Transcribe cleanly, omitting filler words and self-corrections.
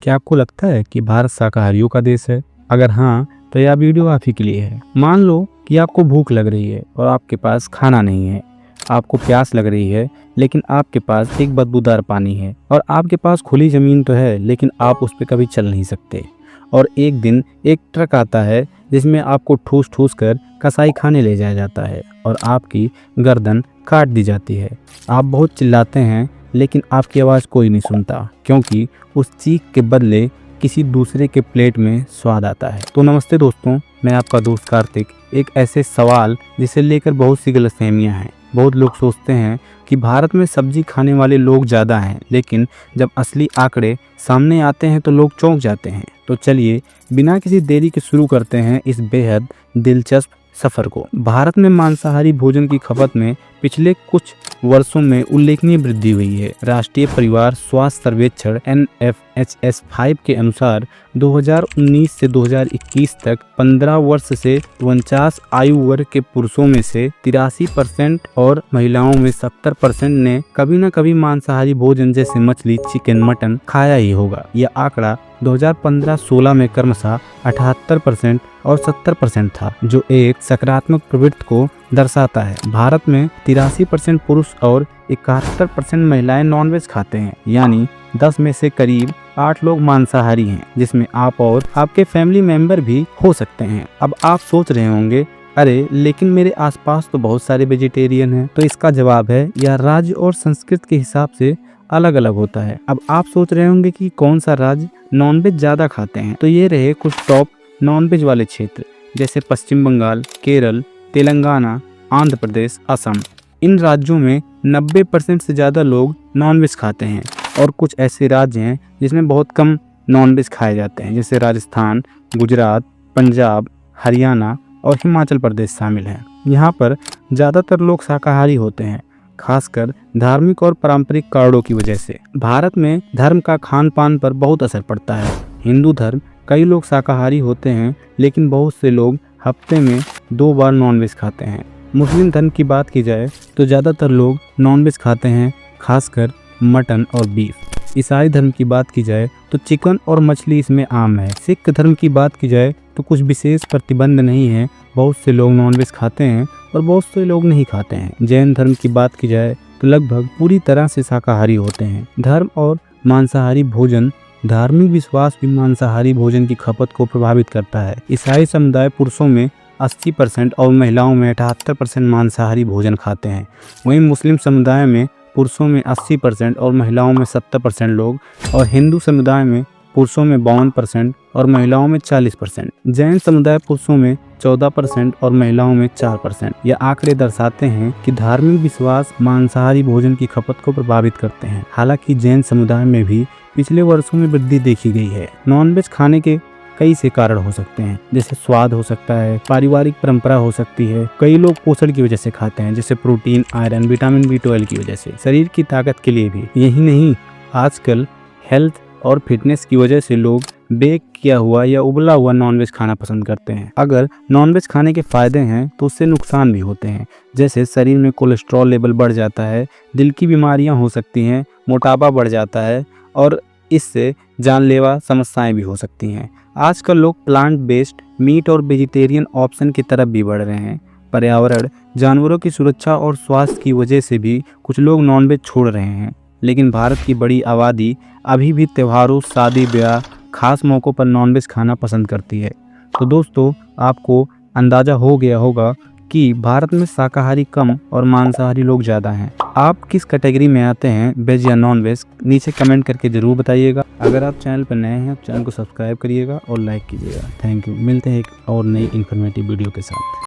क्या आपको लगता है कि भारत शाकाहारियों का देश है? अगर हाँ, तो यह वीडियो आप ही के लिए है। मान लो कि आपको भूख लग रही है और आपके पास खाना नहीं है। आपको प्यास लग रही है लेकिन आपके पास एक बदबूदार पानी है, और आपके पास खुली ज़मीन तो है लेकिन आप उस पर कभी चल नहीं सकते। और एक दिन एक ट्रक आता है जिसमें आपको ठूस ठूस कर कसाई खाने ले जाया जाता है और आपकी गर्दन काट दी जाती है। आप बहुत चिल्लाते हैं लेकिन आपकी आवाज़ कोई नहीं सुनता, क्योंकि उस चीख के बदले किसी दूसरे के प्लेट में स्वाद आता है। तो नमस्ते दोस्तों, मैं आपका दोस्त कार्तिक। एक ऐसे सवाल जिसे लेकर बहुत सी गलतफहमियां हैं। बहुत लोग सोचते हैं कि भारत में सब्जी खाने वाले लोग ज़्यादा हैं, लेकिन जब असली आंकड़े सामने आते हैं तो लोग चौंक जाते हैं। तो चलिए बिना किसी देरी के शुरू करते हैं इस बेहद दिलचस्प सफ़र को। भारत में मांसाहारी भोजन की खपत में पिछले कुछ वर्षों में उल्लेखनीय वृद्धि हुई है। राष्ट्रीय परिवार स्वास्थ्य सर्वेक्षण NFHS 5 के अनुसार 2019 से 2021 तक 15 वर्ष से 49 आयु वर्ग के पुरुषों में से 83% और महिलाओं में 70% ने कभी न कभी मांसाहारी भोजन जैसे मछली, चिकन, मटन खाया ही होगा। यह आंकड़ा 2015-16 में क्रमशः 78% और 70% था, जो एक सकारात्मक प्रवृत्ति को दर्शाता है। भारत में 83% पुरुष और 71% महिलाएं नॉनवेज खाते हैं, यानी 10 में से करीब 8 लोग मांसाहारी हैं, जिसमें आप और आपके फैमिली मेंबर भी हो सकते हैं। अब आप सोच रहे होंगे, अरे लेकिन मेरे आसपास तो बहुत सारे वेजिटेरियन हैं। तो इसका जवाब है, यह राज्य और संस्कृति के हिसाब से अलग अलग होता है। अब आप सोच रहे होंगे कि कौन सा राज्य नॉनवेज ज़्यादा खाते हैं। तो ये रहे कुछ टॉप नॉनवेज वाले क्षेत्र, जैसे पश्चिम बंगाल, केरल, तेलंगाना, आंध्र प्रदेश, असम। इन राज्यों में 90% से ज़्यादा लोग नॉनवेज खाते हैं, और कुछ ऐसे राज्य हैं जिसमें बहुत कम नॉनवेज खाए जाते हैं, जैसे राजस्थान, गुजरात, पंजाब, हरियाणा और हिमाचल प्रदेश शामिल हैं। यहाँ पर ज़्यादातर लोग शाकाहारी होते हैं, खासकर धार्मिक और पारंपरिक कारणों की वजह से। भारत में धर्म का खान पान पर बहुत असर पड़ता है। हिंदू धर्म कई लोग शाकाहारी होते हैं, लेकिन बहुत से लोग हफ्ते में 2 बार नॉनवेज खाते हैं। मुस्लिम धर्म की बात की जाए तो ज़्यादातर लोग नॉनवेज खाते हैं, खासकर मटन और बीफ। ईसाई धर्म की बात की जाए तो चिकन और मछली इसमें आम है। सिख धर्म की बात की जाए तो कुछ विशेष प्रतिबंध नहीं है, बहुत से लोग नॉनवेज खाते हैं और बहुत से लोग नहीं खाते हैं। जैन धर्म की बात की जाए तो लगभग पूरी तरह से शाकाहारी होते हैं। धर्म और मांसाहारी भोजन, धार्मिक विश्वास भी मांसाहारी भोजन की खपत को प्रभावित करता है। ईसाई समुदाय पुरुषों में 80% और महिलाओं में 78% मांसाहारी भोजन खाते हैं। वहीं मुस्लिम समुदाय में पुरुषों में 80% और महिलाओं में 70% लोग, और हिंदू समुदाय में पुरुषों में 52% और महिलाओं में 40%। जैन समुदाय पुरुषों में 14% और महिलाओं में 4%। यह आंकड़े दर्शाते हैं कि धार्मिक विश्वास मांसाहारी भोजन की खपत को प्रभावित करते हैं। हालांकि जैन समुदाय में भी पिछले वर्षों में वृद्धि देखी गई है। नॉनवेज खाने के कई से कारण हो सकते हैं, जैसे स्वाद हो सकता है, पारिवारिक परंपरा हो सकती है। कई लोग पोषण की वजह से खाते हैं, जैसे प्रोटीन, आयरन, विटामिन B12 की वजह से, शरीर की ताकत के लिए भी। यही नहीं, आजकल हेल्थ और फिटनेस की वजह से लोग बेक किया हुआ या उबला हुआ नॉनवेज खाना पसंद करते हैं। अगर नॉनवेज खाने के फायदे हैं तो उससे नुकसान भी होते हैं, जैसे शरीर में कोलेस्ट्रॉल लेवल बढ़ जाता है, दिल की बीमारियां हो सकती हैं, मोटापा बढ़ जाता है, और इससे जानलेवा समस्याएं भी हो सकती हैं। आजकल लोग प्लांट बेस्ड मीट और वेजिटेरियन ऑप्शन की तरफ भी बढ़ रहे हैं। पर्यावरण, जानवरों की सुरक्षा और स्वास्थ्य की वजह से भी कुछ लोग नॉनवेज छोड़ रहे हैं। लेकिन भारत की बड़ी आबादी अभी भी त्योहारों, शादी ब्याह, खास मौक़ों पर नॉनवेज खाना पसंद करती है। तो दोस्तों, आपको अंदाज़ा हो गया होगा कि भारत में शाकाहारी कम और मांसाहारी लोग ज़्यादा हैं। आप किस कैटेगरी में आते हैं, वेज या नॉन वेज? नीचे कमेंट करके ज़रूर बताइएगा। अगर आप चैनल पर नए हैं, चैनल को सब्सक्राइब करिएगा और लाइक कीजिएगा। Thank you. मिलते हैं एक और नई इन्फॉर्मेटिव वीडियो के साथ।